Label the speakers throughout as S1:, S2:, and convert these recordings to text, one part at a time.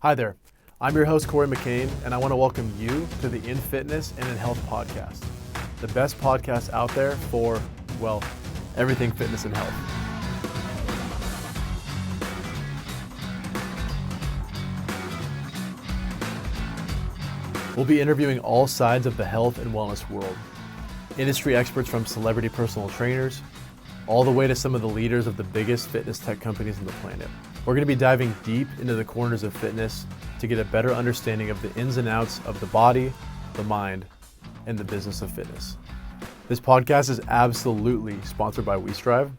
S1: Hi there. I'm your host, Cory McKane, and I want to welcome you to the In Fitness and in Health podcast, the best podcast out there for, well, everything fitness and health. We'll be interviewing all sides of the health and wellness world. Industry experts from celebrity personal trainers, all the way to some of the leaders of the biggest fitness tech companies on the planet. We're going to be diving deep into the corners of fitness to get a better understanding of the ins and outs of the body, the mind, and the business of fitness. This podcast is absolutely sponsored by WeStrive.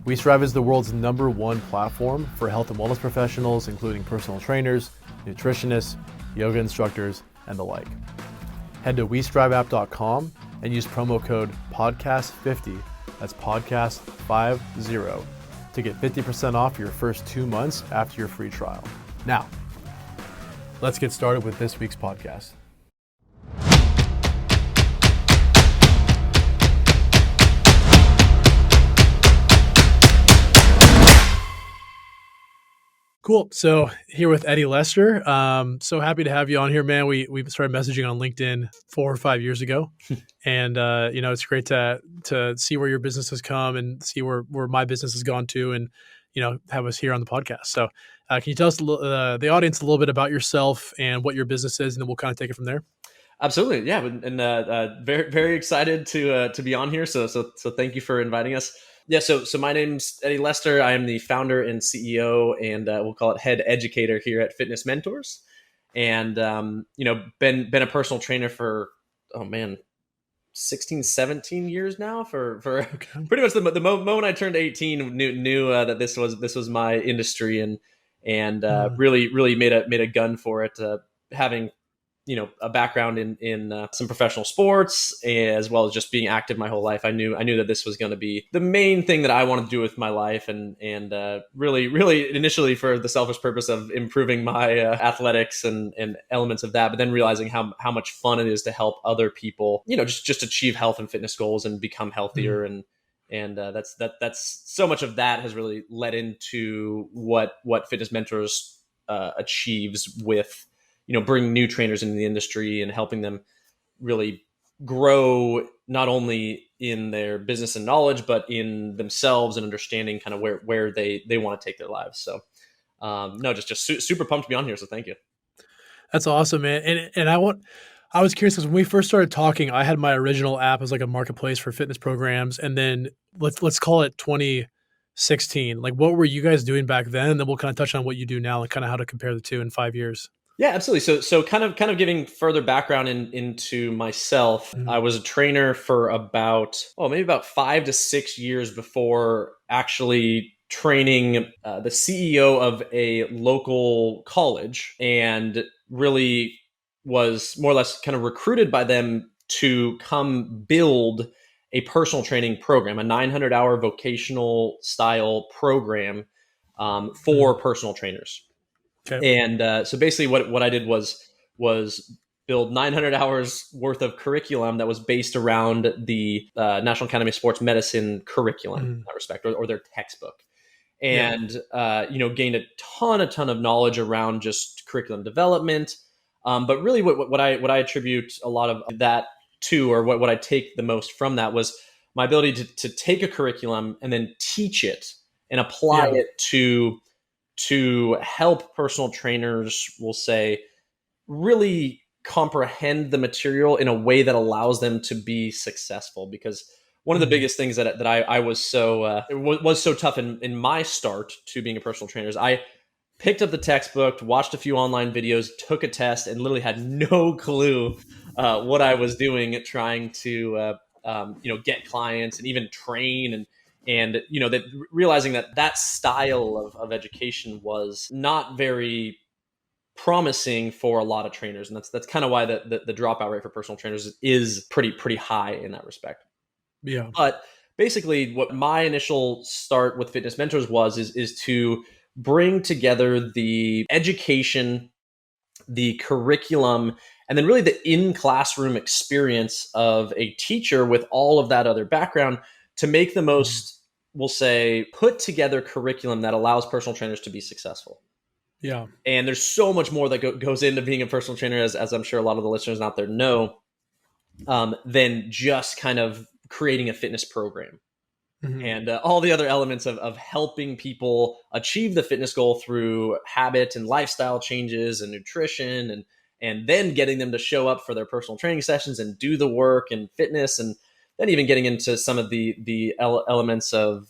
S1: WeStrive is the world's #1 platform for health and wellness professionals, including personal trainers, nutritionists, yoga instructors, and the like. Head to WeStriveApp.com and use promo code podcast50, that's podcast50, to get 50% off your first 2 months after your free trial. Now, let's get started with this week's podcast. Cool. So here with Eddie Lester. So happy to have you on here, man. We started messaging on LinkedIn 4 or 5 years ago, and it's great to see where your business has come and see where my business has gone to, and have us here on the podcast. So can you tell us the audience a little bit about yourself and what your business is, and then we'll kind of take it from there.
S2: Absolutely, yeah, and very very excited to be on here. So thank you for inviting us. Yeah, so my name's Eddie Lester. I am the founder and CEO, and we'll call it head educator here at Fitness Mentors. And been a personal trainer for 16, 17 years now. For pretty much the moment I turned 18, knew that this was my industry, and really made a gun for it. Having a background in some professional sports, as well as just being active my whole life. I knew that this was going to be the main thing that I wanted to do with my life, and really initially for the selfish purpose of improving my athletics and elements of that, but then realizing how much fun it is to help other people, just achieve health and fitness goals and become healthier. And that's so much of that has really led into what Fitness Mentors achieves with bringing new trainers into the industry and helping them really grow, not only in their business and knowledge, but in themselves and understanding kind of where they want to take their lives. So just super pumped to be on here. So thank you.
S1: That's awesome, man. And I was curious because when we first started talking, I had my original app as like a marketplace for fitness programs. And then let's call it 2016. Like, what were you guys doing back then? And then we'll kind of touch on what you do now and kind of how to compare the two in 5 years.
S2: Yeah, absolutely. So kind of giving further background into myself. Mm-hmm. I was a trainer for maybe about 5 to 6 years before actually training the CEO of a local college, and really was more or less kind of recruited by them to come build a personal training program, a 900-hour vocational style program for personal trainers. Okay. And so basically what I did was build 900 hours worth of curriculum that was based around the National Academy of Sports Medicine curriculum in that respect, or their textbook. And, gained a ton of knowledge around just curriculum development. But really what I attribute a lot of that to, or what I take the most from that, was my ability to take a curriculum and then teach it and apply it to help personal trainers, we'll say, really comprehend the material in a way that allows them to be successful. Because one of the biggest things that I was was so tough in my start to being a personal trainer is I picked up the textbook, watched a few online videos, took a test, and literally had no clue what I was doing, trying to get clients and even train, and that realizing that style of education was not very promising for a lot of trainers, and that's kind of why the dropout rate for personal trainers is pretty high in that respect.
S1: Yeah.
S2: But basically, what my initial start with Fitness Mentors is to bring together the education, the curriculum, and then really the in-classroom experience of a teacher with all of that other background to make the most, we'll say, put together curriculum that allows personal trainers to be successful.
S1: Yeah.
S2: And there's so much more that goes into being a personal trainer, as I'm sure a lot of the listeners out there know, than just kind of creating a fitness program
S1: Hmm.
S2: and all the other elements of helping people achieve the fitness goal through habit and lifestyle changes and nutrition, and then getting them to show up for their personal training sessions and do the work and fitness, and then even getting into some of the elements of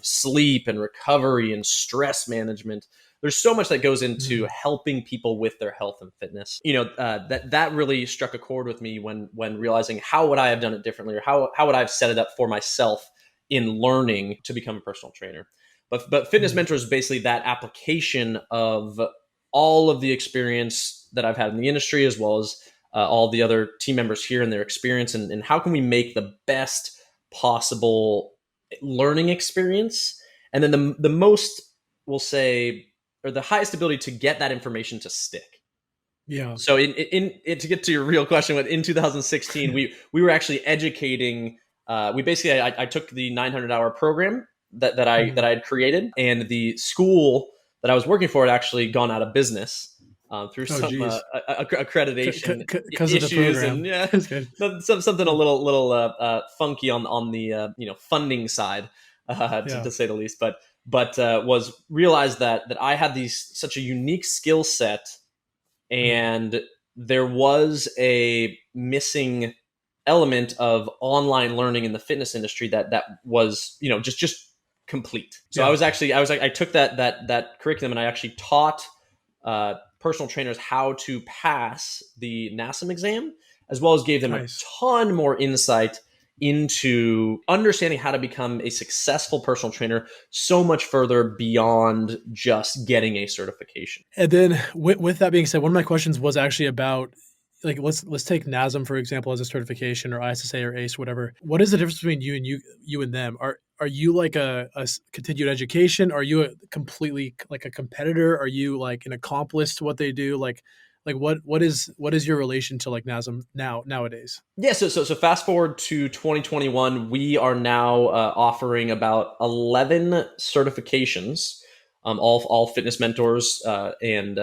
S2: sleep and recovery and stress management. There's so much that goes into
S1: Hmm.
S2: helping people with their health and fitness. That really struck a chord with me when realizing how would I have done it differently, or how would I have set it up for myself in learning to become a personal trainer. But Fitness
S1: Hmm.
S2: Mentor is basically that application of all of the experience that I've had in the industry, as well as all the other team members here and their experience, and how can we make the best possible learning experience, and then the most, we'll say, or the highest ability to get that information to stick.
S1: Yeah.
S2: So to get to your real question, in 2016, we were actually educating. We basically I took the 900-hour program that
S1: Hmm.
S2: I had created, and the school that I was working for had actually gone out of business through
S1: Oh,
S2: some
S1: geez.
S2: accreditation
S1: Because of the
S2: issues, and
S1: program.
S2: yeah,
S1: That's good.
S2: something a little funky on the funding side,
S1: Yeah.
S2: to say the least. But was realized that I had these such a unique skill set,
S1: Hmm.
S2: and there was a missing element of online learning in the fitness industry that was just complete. So
S1: Yeah.
S2: I took that curriculum, and I actually taught personal trainers how to pass the NASM exam, as well as gave them a
S1: Nice.
S2: ton more insight into understanding how to become a successful personal trainer so much further beyond just getting a certification.
S1: And then with that being said, one of my questions was actually about, like, let's take NASM for example as a certification, or ISSA or ACE, whatever. What is the difference between you and them? Are you like a continued education? Are you a completely like a competitor? Are you like an accomplice to what they do? Like what is your relation to like NASM nowadays?
S2: Yeah, so fast forward to 2021, we are now offering about 11 certifications, all fitness mentors, and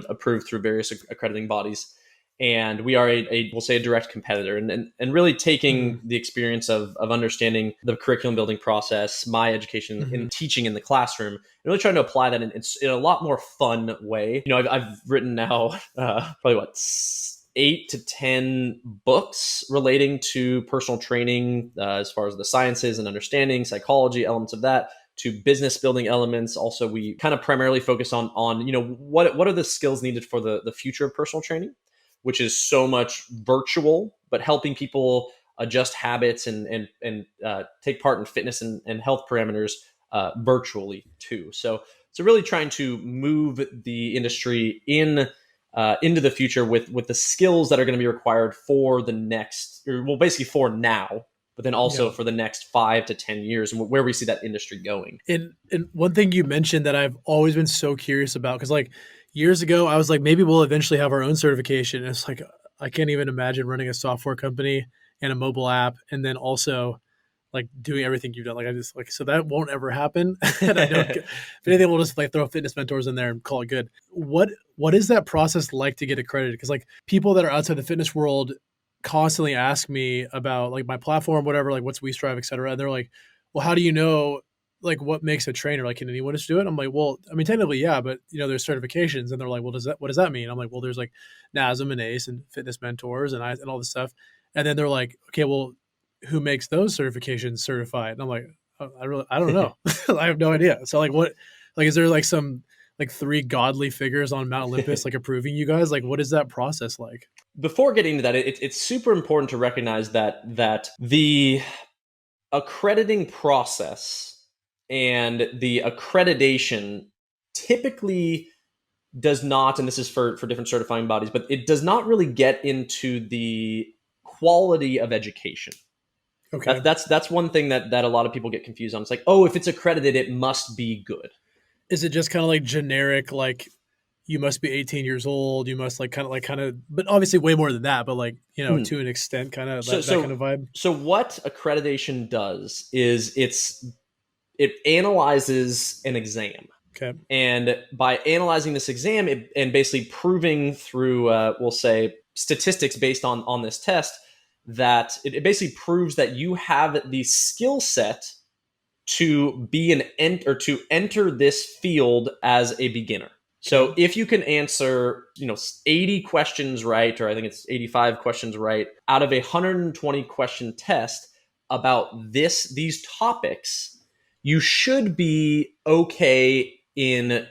S2: approved through various accrediting bodies. And we are we'll say a direct competitor, and really taking
S1: Hmm.
S2: the experience of understanding the curriculum building process, my education in
S1: Hmm.
S2: teaching in the classroom, and really trying to apply that in a lot more fun way. I've written now probably what 8 to 10 books relating to personal training, as far as the sciences and understanding, psychology, elements of that, to business building elements. Also, we kind of primarily focus on what are the skills needed for the future of personal training, which is so much virtual, but helping people adjust habits and take part in fitness and health parameters virtually too. So really trying to move the industry into the future with the skills that are going to be required for the next, or well, basically for now, but then also
S1: Yeah.
S2: for the next 5 to 10 years, and where we see that industry going.
S1: And one thing you mentioned that I've always been so curious about, because like years ago, I was like, maybe we'll eventually have our own certification. And it's like, I can't even imagine running a software company and a mobile app, and then also like doing everything you've done. Like I just like, so that won't ever happen. And I don't. If anything, we'll just like throw fitness mentors in there and call it good. What is that process like to get accredited? Because like people that are outside the fitness world constantly ask me about like my platform, whatever, like what's WeStrive, et cetera. And they're like, well, how do you know like what makes a trainer? Like, can anyone just do it? I'm like, well, I mean, technically, yeah, but there's certifications, and they're like, well, what does that mean? I'm like, well, there's like NASM and ACE and fitness mentors and all this stuff. And then they're like, okay, well, who makes those certifications certified? And I'm like, I don't know. I have no idea. So like, like, is there like some like three godly figures on Mount Olympus like approving you guys? Like, what is that process like?
S2: Before getting to that, it's super important to recognize that the accrediting process and the accreditation typically does not, and this is for different certifying bodies, but it does not really get into the quality of education.
S1: Okay.
S2: That's one thing that a lot of people get confused on. It's like, oh, if it's accredited, it must be good.
S1: Is it just kind of like generic, like you must be 18 years old, you must kind of, but obviously way more than that, but like,
S2: Hmm.
S1: to an extent, kind of
S2: So
S1: that kind
S2: so
S1: of vibe?
S2: so what accreditation does is it analyzes an exam.
S1: Okay.
S2: And by analyzing this exam and basically proving through, we'll say, statistics based on this test, that it basically proves that you have the skill set to be or to enter this field as a beginner. So if you can answer, 80 questions right, or I think it's 85 questions right, out of a 120 question test about these topics, you should be okay in,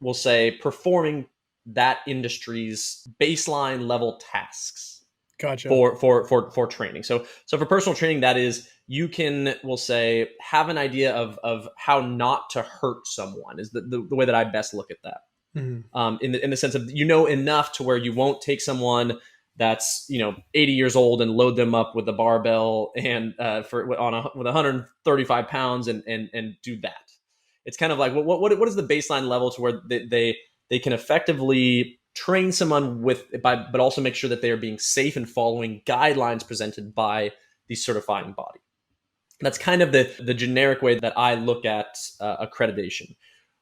S2: we'll say, performing that industry's baseline level tasks.
S1: Gotcha.
S2: For training. So for personal training, that is, you can, we'll say, have an idea of how not to hurt someone is the way that I best look at that.
S1: Mm-hmm.
S2: In the sense of, enough to where you won't take someone that's 80 years old and load them up with a barbell and with 135 pounds and do that. It's kind of like, what is the baseline level to where they can effectively train someone but also make sure that they are being safe and following guidelines presented by the certifying body. That's kind of the generic way that I look at accreditation,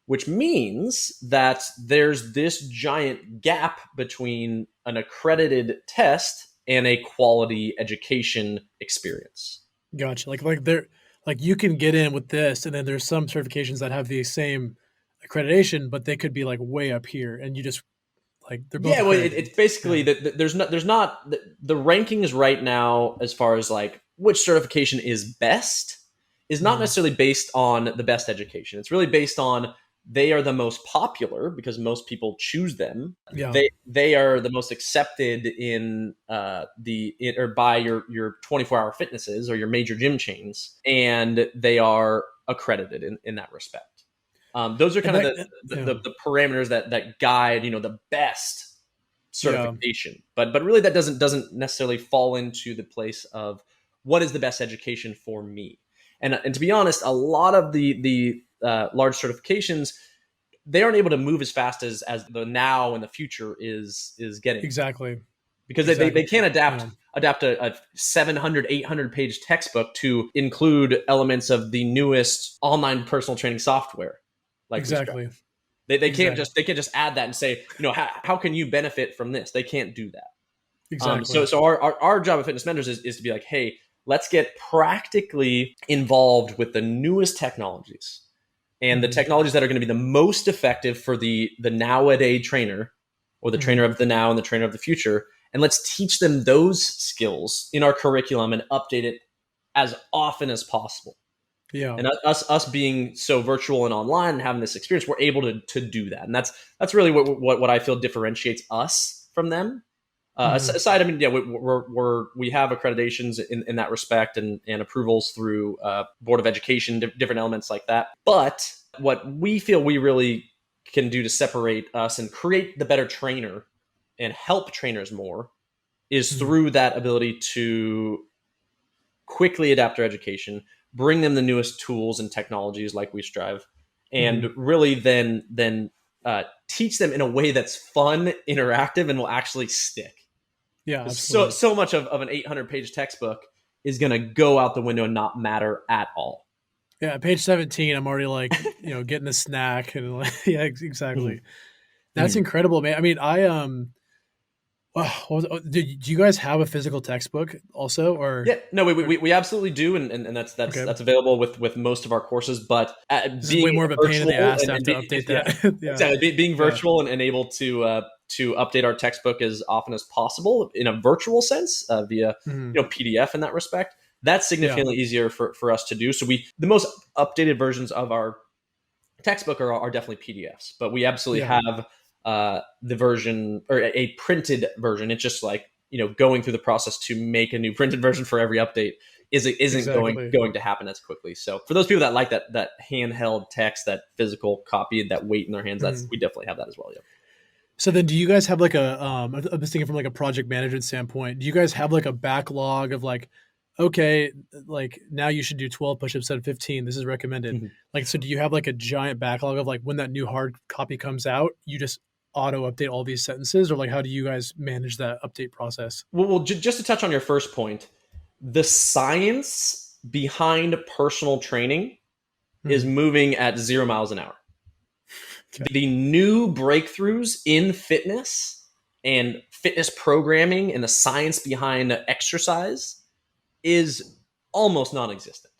S2: which means that there's this giant gap between an accredited test and a quality education experience.
S1: Gotcha. Like you can get in with this, and then there's some certifications that have the same accreditation, but they could be like way up here, and you just like they're both.
S2: Yeah, well, it's basically that there's not the rankings right now as far as like which certification is best is not necessarily based on the best education. It's really based on they are the most popular because most people choose them.
S1: Yeah.
S2: They are the most accepted in or by your 24-hour fitnesses or your major gym chains, and they are accredited in that respect. Those are kind of the parameters that guide the best certification. Yeah. But really that doesn't necessarily fall into the place of what is the best education for me. And to be honest, a lot of the large certifications, they aren't able to move as fast as the now and the future is getting.
S1: Exactly.
S2: Because they can't adapt a 700, 800 page textbook to include elements of the newest online personal training software. Like
S1: exactly.
S2: They can't just add that and say, how can you benefit from this? They can't do that.
S1: Exactly.
S2: So our job at Fitness Mentors is to be like, hey, let's get practically involved with the newest technologies and the technologies that are going to be the most effective for the nowadays trainer or the trainer of the now and the trainer of the future. And let's teach them those skills in our curriculum and update it as often as possible.
S1: Yeah.
S2: And us being so virtual and online and having this experience, we're able to do that. And that's really what I feel differentiates us from them. Aside, I mean, yeah, we have accreditations in that respect and approvals through Board of Education, different elements like that. But what we feel we really can do to separate us and create the better trainer and help trainers more is through that ability to quickly adapt their education, bring them the newest tools and technologies like WeStrive, and really then teach them in a way that's fun, interactive, and will actually stick.
S1: Yeah, absolutely.
S2: So much of an 800-page textbook is going to go out the window and not matter at all.
S1: Yeah, page 17, I'm already like, getting a snack and like, yeah, exactly. That's incredible, man. I mean, do you guys have a physical textbook also, or?
S2: Yeah, no, we absolutely do, and that's available with most of our courses. But
S1: this is way more of a pain in the ass to have to update that.
S2: Yeah. Exactly, being virtual and able to update our textbook as often as possible in a virtual sense via PDF in that respect. That's significantly easier for us to do. So the most updated versions of our textbook are definitely PDFs, but we absolutely have the version or a printed version. It's just like, going through the process to make a new printed version for every update isn't going to happen as quickly. So for those people that like that handheld text, that physical copy, that weight in their hands, we definitely have that as well. Yeah.
S1: So then do you guys have like I'm just thinking from like a project management standpoint, do you guys have like a backlog of like, okay, like now you should do 12 push-ups instead of 15. This is recommended. Like, so do you have like a giant backlog of like when that new hard copy comes out, you just auto update all these sentences, or like how do you guys manage that update process?
S2: Well, just to touch on your first point, the science behind personal training is moving at 0 miles an hour.
S1: Okay.
S2: The new breakthroughs in fitness and fitness programming and the science behind exercise is almost non-existent.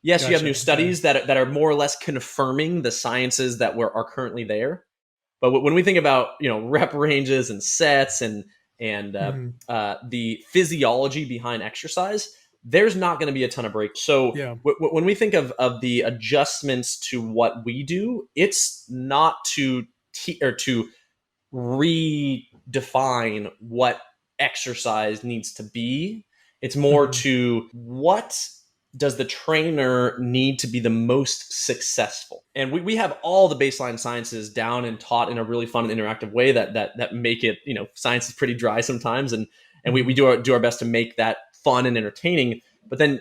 S2: Yes, you have
S1: Gotcha.
S2: new
S1: Okay.
S2: studies that are more or less confirming the sciences that are currently there. But when we think about rep ranges and sets and
S1: Hmm.
S2: the physiology behind exercise, there's not going to be a ton of breaks. So
S1: Yeah.
S2: when we think of the adjustments to what we do, it's not to or to redefine what exercise needs to be. It's more
S1: Hmm.
S2: to what does the trainer need to be the most successful? And we have all the baseline sciences down and taught in a really fun and interactive way that make it, science is pretty dry sometimes. And we
S1: Hmm.
S2: do our best to make that fun and entertaining. But then,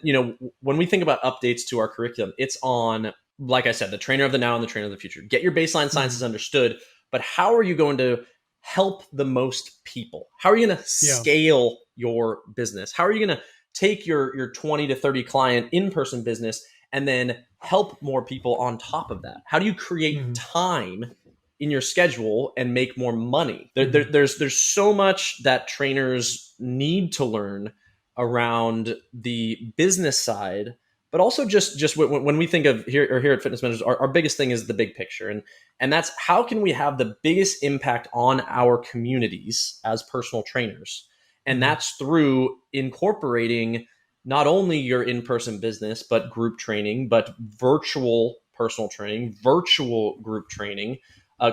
S2: when we think about updates to our curriculum, it's on, like I said, the trainer of the now and the trainer of the future. Get your baseline
S1: Hmm.
S2: sciences understood, but how are you going to help the most people? How are you going to
S1: Yeah.
S2: scale your business? How are you going to take your 20 to 30 client in-person business and then help more people on top of that? How do you create
S1: Hmm.
S2: time in your schedule and make more money?
S1: Hmm.
S2: There's so much that trainers need to learn around the business side, but also just when we think of here at Fitness Mentors, our biggest thing is the big picture, and that's how can we have the biggest impact on our communities as personal trainers, and
S1: Hmm.
S2: that's through incorporating not only your in-person business but group training, but virtual personal training, virtual group training,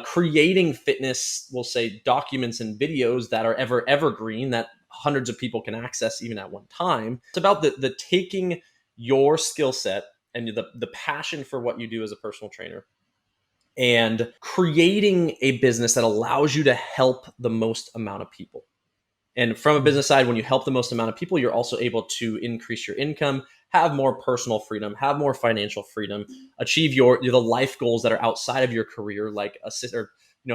S2: creating fitness, we'll say, documents and videos that are evergreen that hundreds of people can access even at one time. It's about the taking your skill set and the passion for what you do as a personal trainer and creating a business that allows you to help the most amount of people. And from a
S1: Hmm.
S2: business side, when you help the most amount of people, you're also able to increase your income, have more personal freedom, have more financial freedom, achieve the life goals that are outside of your career, like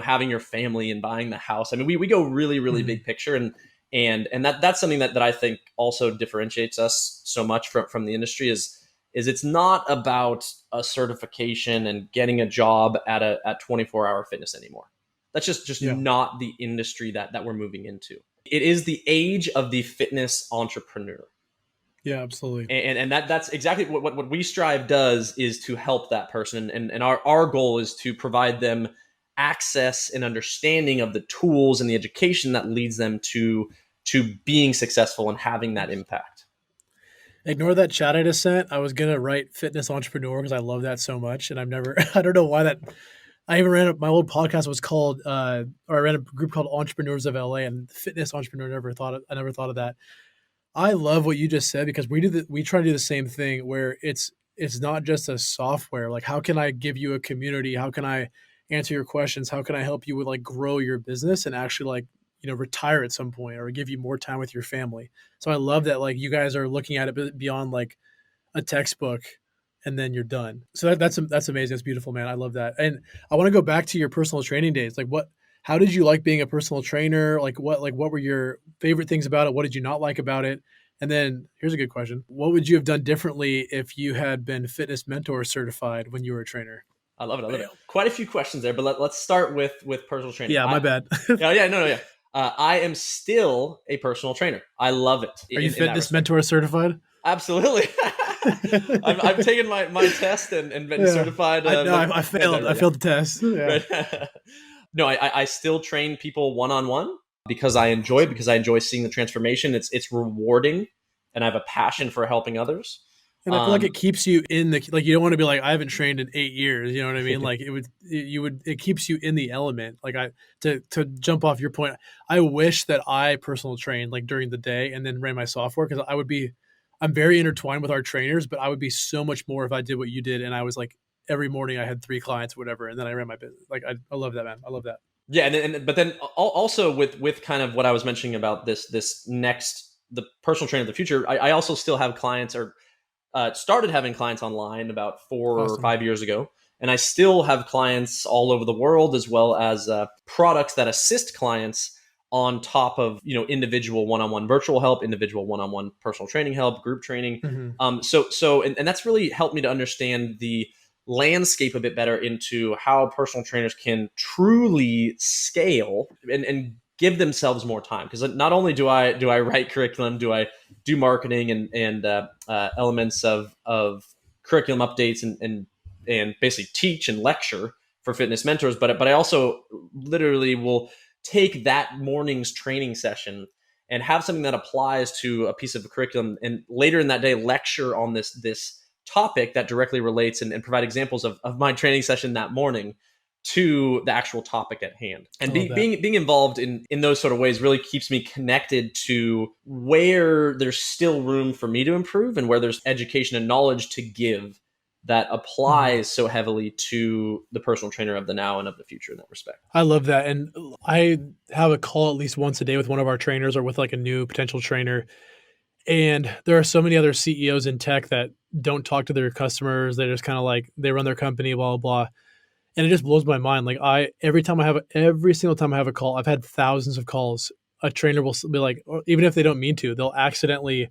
S2: having your family and buying the house. I mean, we go really, really
S1: Hmm.
S2: big picture, and that's something that I think also differentiates us so much from the industry is it's not about a certification and getting a job at 24-hour fitness anymore. That's just
S1: Yeah.
S2: not the industry that we're moving into. It is the age of the fitness entrepreneur.
S1: Yeah. Absolutely.
S2: And that's exactly what WeStrive does, is to help that person. And our goal is to provide them access and understanding of the tools and the education that leads them to being successful and having that impact.
S1: Ignore that chat I just sent. I was gonna write fitness entrepreneur because I love that so much, and I've never. I don't know why that. I even ran my old podcast was called, or I ran a group called Entrepreneurs of LA, and fitness entrepreneur. I never thought of that. I love what you just said because we try to do the same thing where it's not just a software. Like, how can I give you a community? How can I answer your questions? How can I help you with like grow your business and actually like retire at some point or give you more time with your family? So I love that like you guys are looking at it beyond like a textbook and then you're done. So that's amazing. That's beautiful, man. I love that. And I want to go back to your personal training days. Like how did you like being a personal trainer? Like what were your favorite things about it? What did you not like about it? And then here's a good question. What would you have done differently if you had been fitness mentor certified when you were a trainer?
S2: I love it. I love it.
S1: Bam.
S2: Quite a few questions there, but let's start with personal training.
S1: Yeah, my bad.
S2: Yeah, no, yeah. I am still a personal trainer. I love it
S1: Are you
S2: in that
S1: fitness
S2: respect.
S1: mentor certified?
S2: Absolutely. I've taken my test and been
S1: Yeah.
S2: certified.
S1: I no, I failed. I
S2: Yeah,
S1: failed the test. Yeah.
S2: right. No, I still train people one on one because I enjoy it,
S1: Awesome.
S2: because I enjoy seeing the transformation. It's rewarding, and I have a passion for helping others.
S1: And I feel like it keeps you in the like you don't want to be like I haven't trained in 8 years. You know what I mean? Like it keeps you in the element. Like to jump off your point, I wish that I personal trained like during the day and then ran my software because I'm very intertwined with our trainers, but I would be so much more if I did what you did and I was like every morning I had 3 clients, whatever, and then I ran my business. Like I love that, man. I love that.
S2: Yeah, but then also with kind of what I was mentioning about this next, the personal trainer of the future, I also still have clients, or started having clients online about 4 or 5 years ago, and I still have clients all over the world, as well as products that assist clients on top of individual one-on-one virtual help, individual one-on-one personal training help, group training.
S1: Mm-hmm.
S2: So and that's really helped me to understand the landscape a bit better into how personal trainers can truly scale and give themselves more time. Because not only do I write curriculum, do I do marketing and elements of curriculum updates and basically teach and lecture for fitness mentors, but I also literally will take that morning's training session and have something that applies to a piece of curriculum, and later in that day lecture on this topic that directly relates and provide examples of my training session that morning to the actual topic at hand. And being involved in those sort of ways really keeps me connected to where there's still room for me to improve and where there's education and knowledge to give that applies so heavily to the personal trainer of the now and of the future in that respect.
S3: I love that. And I have a call at least once a day with one of our trainers or with like a new potential trainer. And there are so many other CEOs in tech that don't talk to their customers. They just kind of like, they run their company, blah, blah, blah. And it just blows my mind. Like every single time I have a call, I've had thousands of calls. A trainer will be like, or even if they don't mean to, they'll accidentally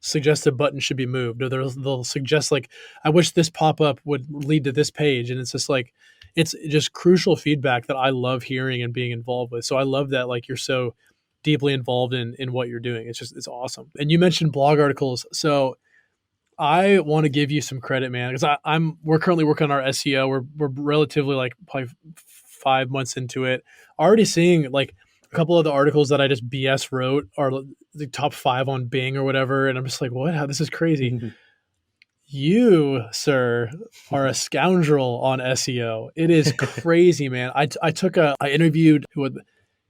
S3: suggest a button should be moved, or they'll suggest like, I wish this pop-up would lead to this page. And it's just like, it's just crucial feedback that I love hearing and being involved with. So I love that like you're so deeply involved in what you're doing. It's awesome. And you mentioned blog articles. So I want to give you some credit, man, because we're currently working on our SEO. We're relatively like probably 5 months into it. Already seeing like a couple of the articles that I just BS wrote are the top 5 on Bing or whatever. And I'm just like, what? This is crazy. You, sir, are a scoundrel on SEO. It is crazy, man. I interviewed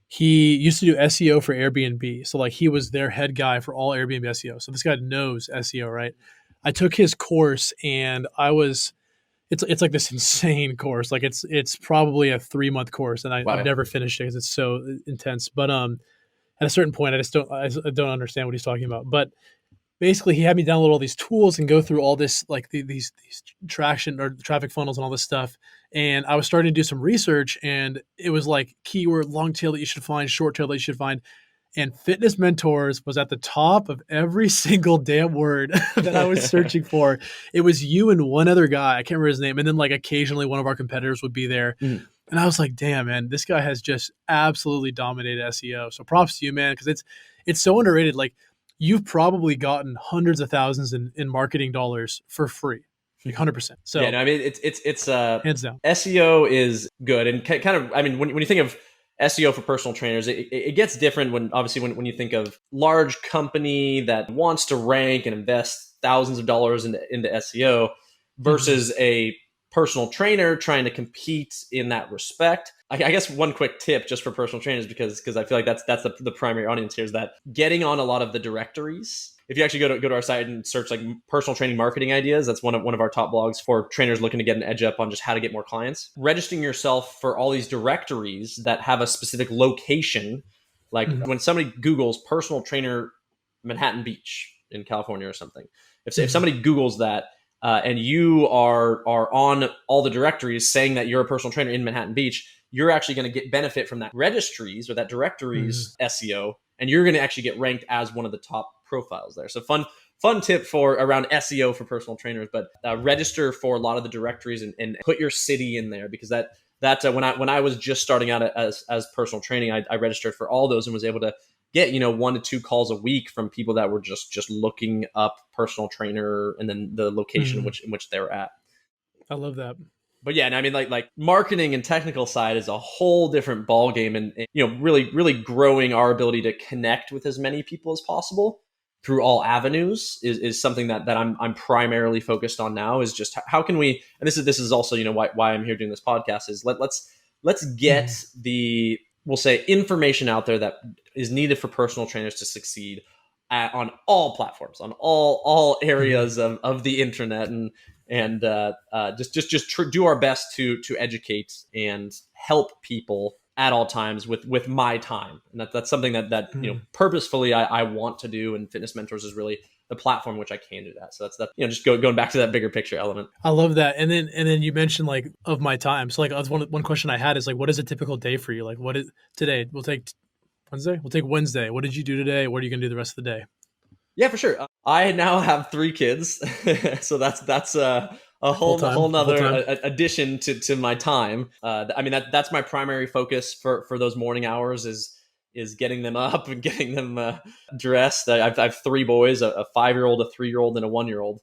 S3: he used to do SEO for Airbnb. So like he was their head guy for all Airbnb SEO. So this guy knows SEO, right? I took his course and it's like this insane course. Like it's probably a 3-month course and I've never finished it because it's so intense. But at a certain point, I don't understand what he's talking about. But basically he had me download all these tools and go through all this, like these traction or traffic funnels and all this stuff. And I was starting to do some research and it was like keyword, long tail that you should find, short tail that you should find. And fitness mentors was at the top of every single damn word that I was searching for. It was you and one other guy. I can't remember his name. And then like occasionally one of our competitors would be there. And I was like, damn, man, this guy has just absolutely dominated SEO. So props to you, man, because it's so underrated. Like you've probably gotten hundreds of thousands in marketing dollars for free. Like 100%. So
S2: yeah, no, I mean, it's
S3: hands down.
S2: SEO is good. And kind of, I mean, when you think of SEO for personal trainers, it gets different when you think of large company that wants to rank and invest thousands of dollars into SEO versus a personal trainer trying to compete in that respect. I guess one quick tip just for personal trainers, because I feel like that's the primary audience here, is that getting on a lot of the directories. If you actually go to our site and search like personal training marketing ideas, that's one of our top blogs for trainers looking to get an edge up on just how to get more clients. Registering yourself for all these directories that have a specific location, like when somebody Googles personal trainer Manhattan Beach in California or something, if somebody Googles that and you are on all the directories saying that you're a personal trainer in Manhattan Beach, you're actually going to get benefit from that registries or that directories SEO, and you're going to actually get ranked as one of the top profiles there. So fun tip for around SEO for personal trainers, but register for a lot of the directories and put your city in there, because that when I was just starting out as personal training, I registered for all those and was able to get 1 to 2 calls a week from people that were just looking up personal trainer and then the location in which they were at.
S3: I love that.
S2: But yeah, and I mean, like marketing and technical side is a whole different ball game, and really, really growing our ability to connect with as many people as possible through all avenues is something that I'm primarily focused on now. Is just how can we, and this is also why I'm here doing this podcast, is let's get the, we'll say, information out there that is needed for personal trainers to succeed on all platforms, on all areas of the internet, and just do our best to educate and help people at all times with my time. And that's something that purposefully I want to do, and Fitness Mentors is really the platform which I can do that. So that's that, just going back to that bigger picture element.
S3: I love that. And then you mentioned like of my time. So like that's one question I had is like, what is a typical day for you? Like what is today? We'll take Wednesday. We'll take Wednesday. What did you do today? What are you going to do the rest of the day?
S2: Yeah, for sure. I now have 3 kids. So that's a a whole
S3: Full
S2: nother
S3: time.
S2: addition to my time. I mean, that's my primary focus for those morning hours is getting them up and getting them dressed. I have three boys, a 5-year-old, a 3-year-old, and a 1-year-old.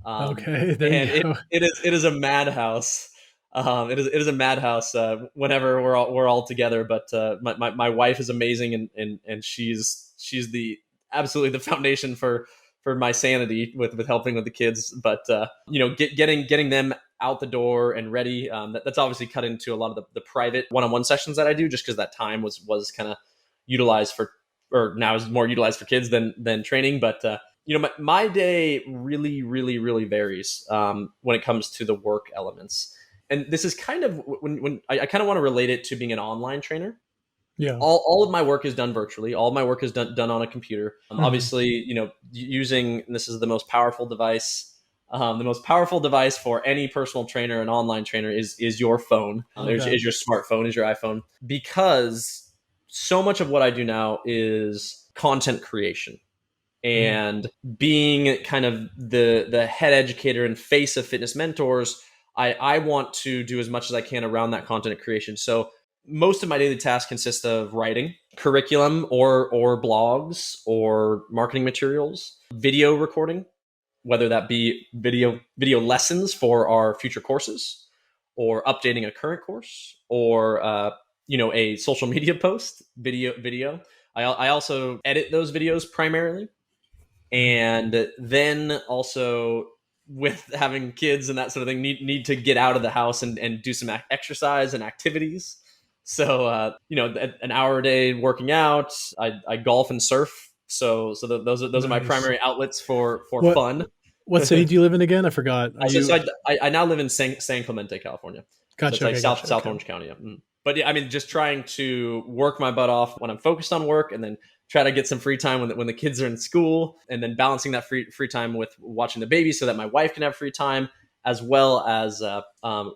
S3: Okay, there
S2: And
S3: you go.
S2: it is a madhouse. It is a madhouse whenever we're all together. But my wife is amazing, and she's the absolutely the foundation for my sanity with helping with the kids. But getting them out the door and ready. That's obviously cut into a lot of the private one-on-one sessions that I do, just because that time was kind of utilized for, or now is more utilized for kids than training. But my day really, really, really varies when it comes to the work elements. And this is kind of when I kind of want to relate it to being an online trainer.
S3: Yeah.
S2: All of my work is done virtually. All of my work is done on a computer.
S3: Mhm.
S2: Obviously, using, and this is the most powerful device. The most powerful device for any personal trainer and online trainer is your phone.
S3: Okay.
S2: Is your smartphone, is your iPhone, because so much of what I do now is content creation
S3: Mhm.
S2: and being kind of the head educator and face of fitness mentors. I want to do as much as I can around that content creation. So most of my daily tasks consist of writing curriculum or blogs or marketing materials, video recording, whether that be video lessons for our future courses, or updating a current course, or a social media post video. I also edit those videos primarily,
S3: Mhm.
S2: and then also, with having kids and that sort of thing, need to get out of the house and do some exercise and activities. So an hour a day working out. I golf and surf. Those are my
S3: Nice.
S2: primary outlets for
S3: What
S2: fun.
S3: what city do you live in again? I forgot. Are
S2: So
S3: you
S2: I now live in San Clemente, California. So it's
S3: Gotcha,
S2: like
S3: okay, gotcha.
S2: South
S3: Okay.
S2: Orange County. Yeah. But yeah, I mean, just trying to work my butt off when I'm focused on work, and then try to get some free time when the kids are in school, and then balancing that free time with watching the baby so that my wife can have free time, as well as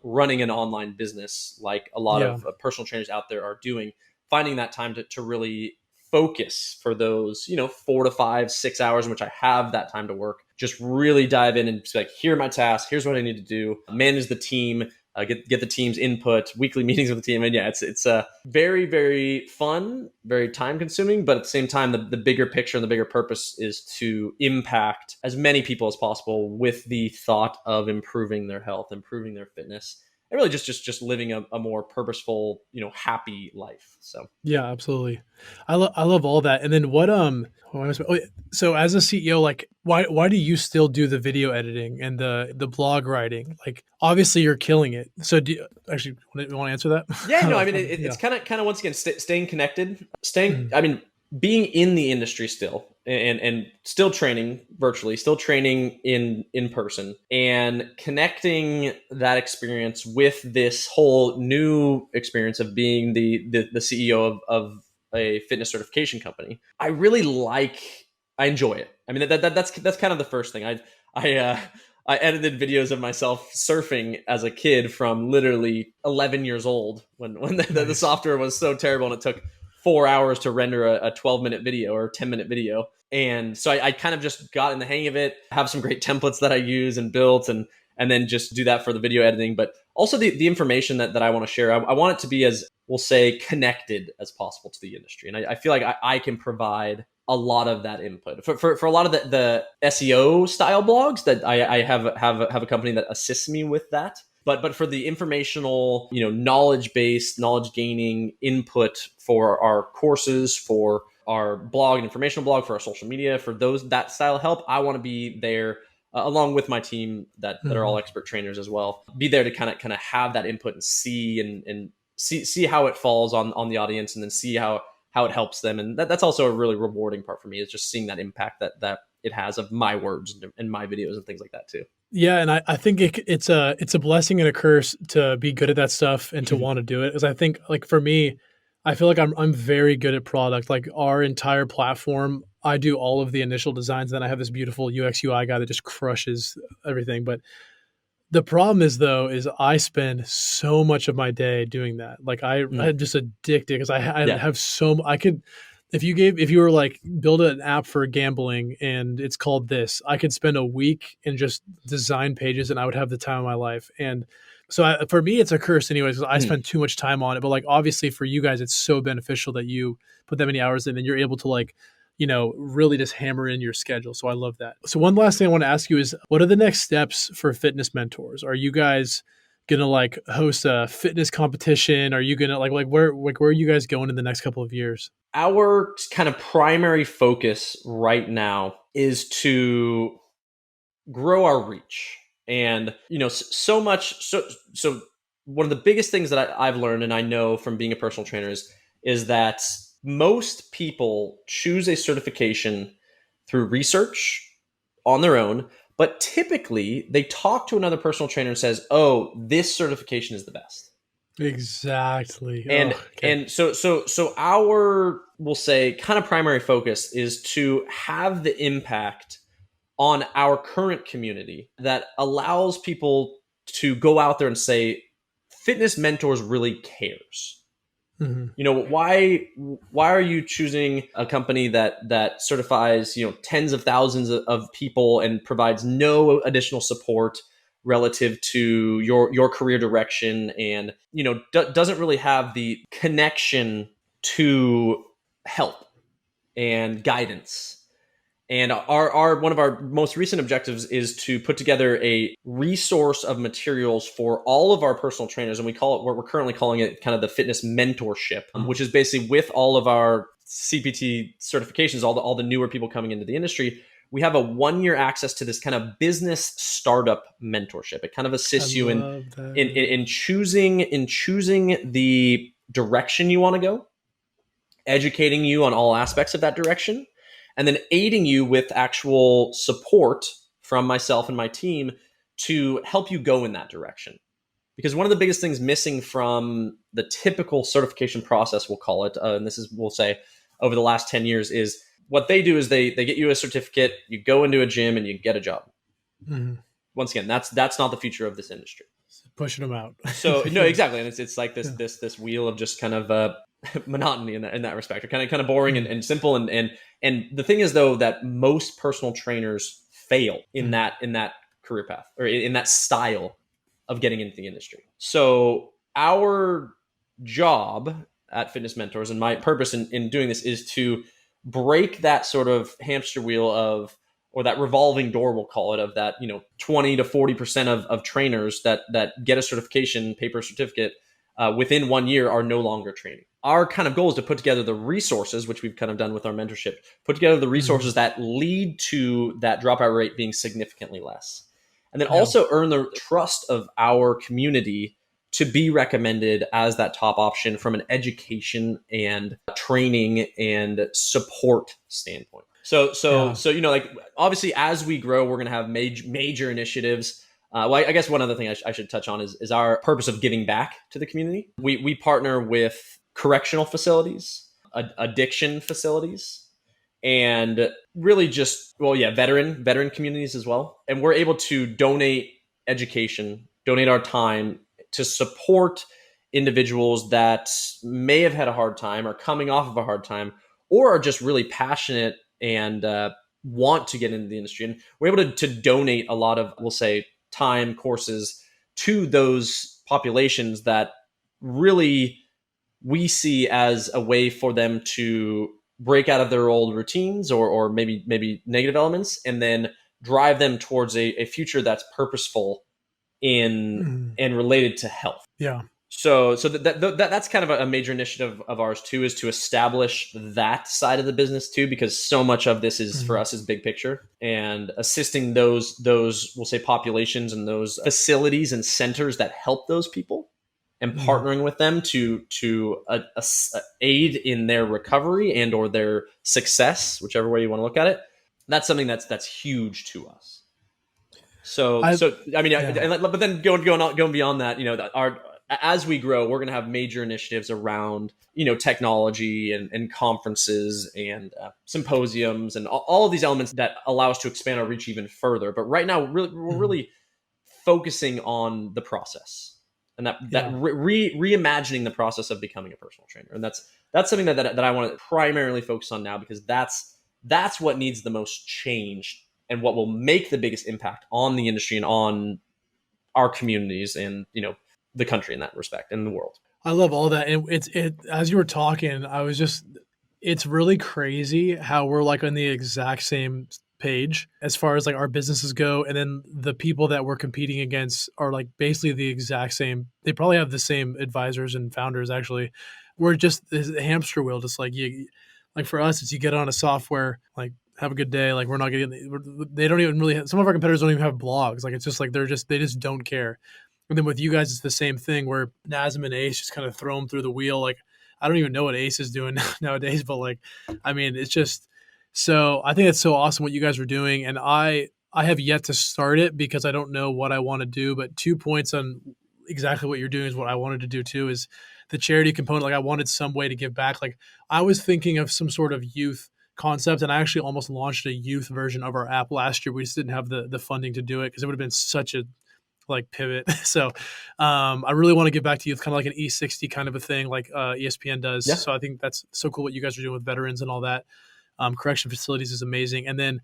S2: running an online business like a lot
S3: Yeah.
S2: of personal trainers out there are doing. Finding that time to really focus for those 4 to 5 6 hours in which I have that time to work, just really dive in and be like, here are my tasks, here's what I need to do, manage the team, get the team's input, weekly meetings with the team. And yeah, it's very, very fun, very time consuming, but at the same time, the bigger picture and the bigger purpose is to impact as many people as possible with the thought of improving their health, improving their fitness, and really just living a more purposeful, happy life. So
S3: Yeah, absolutely. I love all that. And then so as a CEO, like why do you still do the video editing and the blog writing? Like obviously you're killing it. So do you actually want to answer that?
S2: yeah, no, I mean,
S3: Yeah.
S2: it's kind of once again staying connected,
S3: Mhm.
S2: I mean, being in the industry still, and still training virtually, still training in person, and connecting that experience with this whole new experience of being the CEO of a fitness certification company. I enjoy it. I mean, that's kind of the first thing. I I edited videos of myself surfing as a kid from literally 11 years old, when the
S3: Nice.
S2: software was so terrible and it took 4 hours to render a 12-minute video or 10-minute video. And so I kind of just got in the hang of it, have some great templates that I use and built, and then just do that for the video editing. But also the information that I want to share, I want it to be, as we'll say, connected as possible to the industry. And I feel like I can provide a lot of that input for a lot of the SEO style blogs that I have a company that assists me with that. But for the informational, knowledge based, knowledge gaining input for our courses, for our blog and informational blog, for our social media, for that style of help, I want to be there along with my team that are all
S3: Mhm.
S2: expert trainers as well. Be there to kind of have that input and see and see how it falls on the audience, and then see how it helps them. And that's also a really rewarding part for me, is just seeing that impact that it has of my words and my videos and things like that too.
S3: Yeah, and I think it's a blessing and a curse to be good at that stuff and to want to do it. Because I think, like for me, I feel like I'm very good at product. Like our entire platform, I do all of the initial designs. Then I have this beautiful UX UI guy that just crushes everything. But the problem is though, is I spend so much of my day doing that. Like I'm just addicted because I
S2: Yeah.
S3: have I could. if you were like build an app for gambling and it's called this, I could spend a week and just design pages and I would have the time of my life. And so for me, it's a curse anyways, because I spend too much time on it. But like obviously for you guys, it's so beneficial that you put that many hours in and you're able to like, really just hammer in your schedule. So I love that. So one last thing I want to ask you is, what are the next steps for fitness mentors? Are you guys gonna like host a fitness competition? Are you gonna where are you guys going in the next couple of years?
S2: Our kind of primary focus right now is to grow our reach. And, so much. So one of the biggest things that I've learned, and I know from being a personal trainer, is that most people choose a certification through research on their own, but typically they talk to another personal trainer and says, "Oh, this certification is the best."
S3: Exactly.
S2: And so our, we'll say, kind of primary focus is to have the impact on our current community that allows people to go out there and say, Fitness Mentors really cares. Why are you choosing a company that certifies tens of thousands of people and provides no additional support relative to your career direction, and doesn't really have the connection to help and guidance? And our one of our most recent objectives is to put together a resource of materials for all of our personal trainers, and we call it, what we're currently calling it, kind of the fitness mentorship, which is basically with all of our CPT certifications, all the newer people coming into the industry. We have a 1-year access to this kind of business startup mentorship. It kind of assists you in choosing the direction you want to go, educating you on all aspects of that direction, and then aiding you with actual support from myself and my team to help you go in that direction. Because one of the biggest things missing from the typical certification process, we'll call it, and this is, we'll say, over the last 10 years, is what they do is they get you a certificate, you go into a gym, and you get a job. Once again, that's not the future of this industry.
S3: Pushing them out.
S2: So no, exactly, and it's like this wheel of just kind of monotony in that respect, or kind of boring and simple. And the thing is, though, that most personal trainers fail in that career path, or in that style of getting into the industry. So our job at Fitness Mentors, and my purpose in doing this, is to break that sort of hamster wheel of, or that revolving door, we'll call it, of that 20 to 40% of trainers that get a certification, paper certificate, within 1 year are no longer training. Our kind of goal is to put together the resources, which we've kind of done with our mentorship, put together the resources that lead to that dropout rate being significantly less. And then also earn the trust of our community to be recommended as that top option from an education and training and support standpoint. So like, obviously, as we grow, we're going to have major initiatives. Well, I guess one other thing I should touch on is our purpose of giving back to the community. We partner with correctional facilities, addiction facilities, and really just, veteran communities as well. And we're able to donate education, donate our time to support individuals that may have had a hard time, or coming off of a hard time, or are just really passionate and want to get into the industry. And we're able to donate a lot of, we'll say, time, courses to those populations that really we see as a way for them to break out of their old routines, or maybe negative elements, and then drive them towards a future that's purposeful and related to health.
S3: Yeah.
S2: So that's kind of a major initiative of ours too, is to establish that side of the business too, because so much of this is for us is big picture, and assisting those we'll say populations and those facilities and centers that help those people, and partnering with them to aid in their recovery and or their success, whichever way you want to look at it. That's something that's huge to us. But then going beyond that, as we grow, we're going to have major initiatives around, technology and conferences and symposiums and all of these elements that allow us to expand our reach even further. But right now, we're really focusing on the process and that
S3: Yeah.
S2: reimagining the process of becoming a personal trainer. And that's something that I want to primarily focus on now, because that's what needs the most change and what will make the biggest impact on the industry and on our communities and, the country in that respect and the world.
S3: I love all that. And as you were talking, it's really crazy how we're like on the exact same page as far as like our businesses go. And then the people that we're competing against are like basically the exact same. They probably have the same advisors and founders actually. We're just the hamster wheel, just like like for us, it's you get on a software, like have a good day. Like we're not getting, they don't even really have, some of our competitors don't even have blogs. Like it's just like, they just don't care. And then with you guys, it's the same thing where Nazem and Ace just kind of throw them through the wheel. Like, I don't even know what Ace is doing nowadays, but like, I mean, it's just so I think it's so awesome what you guys are doing. And I have yet to start it because I don't know what I want to do. But 2 points on exactly what you're doing is what I wanted to do too, is the charity component. Like I wanted some way to give back. Like I was thinking of some sort of youth concept, and I actually almost launched a youth version of our app last year. We just didn't have the funding to do it because it would have been such a like pivot. So I really want to give back to youth, kind of like an E60 kind of a thing, like ESPN does.
S2: Yeah.
S3: So I think that's so cool what you guys are doing with veterans and all that. Correction facilities is amazing. And then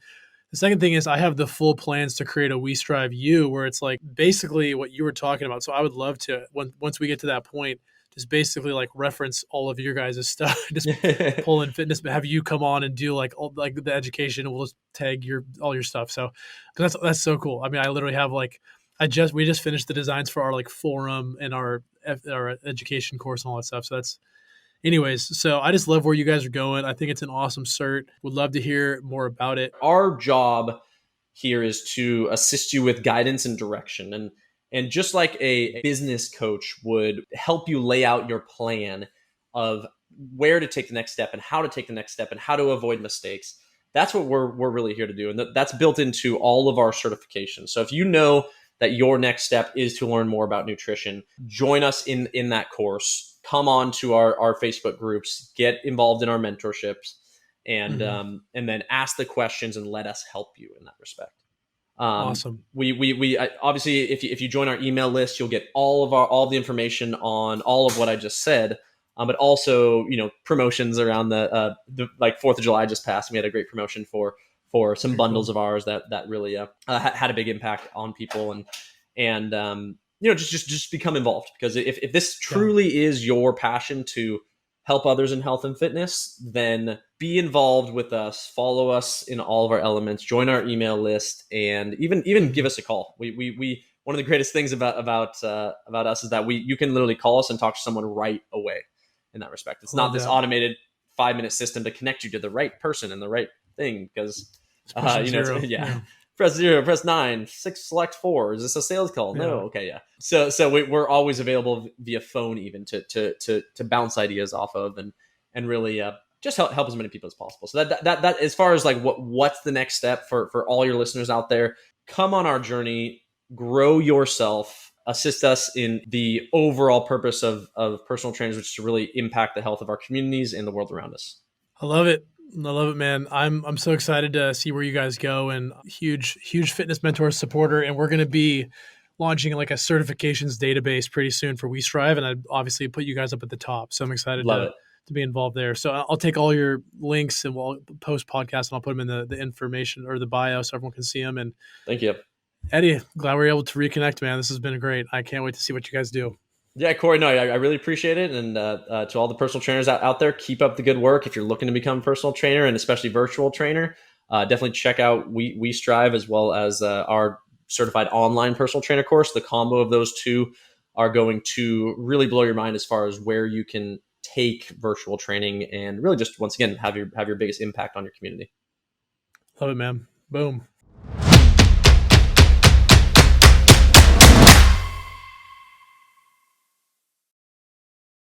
S3: the second thing is I have the full plans to create a WeStrive U, where it's like basically what you were talking about. So I would love to, once we get to that point, just basically like reference all of your guys' stuff, just pull in fitness, but have you come on and do like all like the education, and we'll just tag all your stuff. So that's so cool. I mean, I literally have like, we just finished the designs for our like forum and our education course and all that stuff. So anyways, so I just love where you guys are going. I think it's an awesome cert. Would love to hear more about it.
S2: Our job here is to assist you with guidance and direction. And just like a business coach would help you lay out your plan of where to take the next step and how to take the next step and how to avoid mistakes, that's what we're really here to do. And that's built into all of our certifications. So if you know that your next step is to learn more about nutrition, join us in that course. Come on to our Facebook groups, get involved in our mentorships, and then ask the questions and let us help you in that respect.
S3: Awesome.
S2: We obviously, if you join our email list, you'll get all the information on all of what I just said. But also, promotions around the like 4th of July just passed. We had a great promotion for some bundles of ours that really had a big impact on people, and just become involved, because if this truly is your passion to help others in health and fitness, then be involved with us, follow us in all of our elements, join our email list, and even give us a call. We one of the greatest things about us is that you can literally call us and talk to someone right away in that respect. It's not this automated 5-minute system to connect you to the right person and the right thing, because press 0, press 9, 6, select 4. Is this a sales call? No. Okay. Yeah. So we're always available via phone, even to bounce ideas off of and really just help as many people as possible. So that as far as like what's the next step for all your listeners out there, come on our journey, grow yourself, assist us in the overall purpose of personal trainers, which is to really impact the health of our communities and the world around us.
S3: I love it. I love it, man. I'm so excited to see where you guys go, and huge fitness mentor supporter. And we're going to be launching like a certifications database pretty soon for WeStrive, and I'd obviously put you guys up at the top. So I'm excited to be involved there. So I'll take all your links and we'll post podcasts, and I'll put them in the information or the bio so everyone can see them. And
S2: thank you,
S3: Eddie. Glad we were able to reconnect, man. This has been great. I can't wait to see what you guys do.
S2: Yeah, Cory, no, I really appreciate it. And to all the personal trainers out there, keep up the good work. If you're looking to become a personal trainer, and especially virtual trainer, definitely check out WeStrive, as well as our certified online personal trainer course. The combo of those two are going to really blow your mind as far as where you can take virtual training and really just, once again, have your biggest impact on your community.
S3: Love it, man. Boom.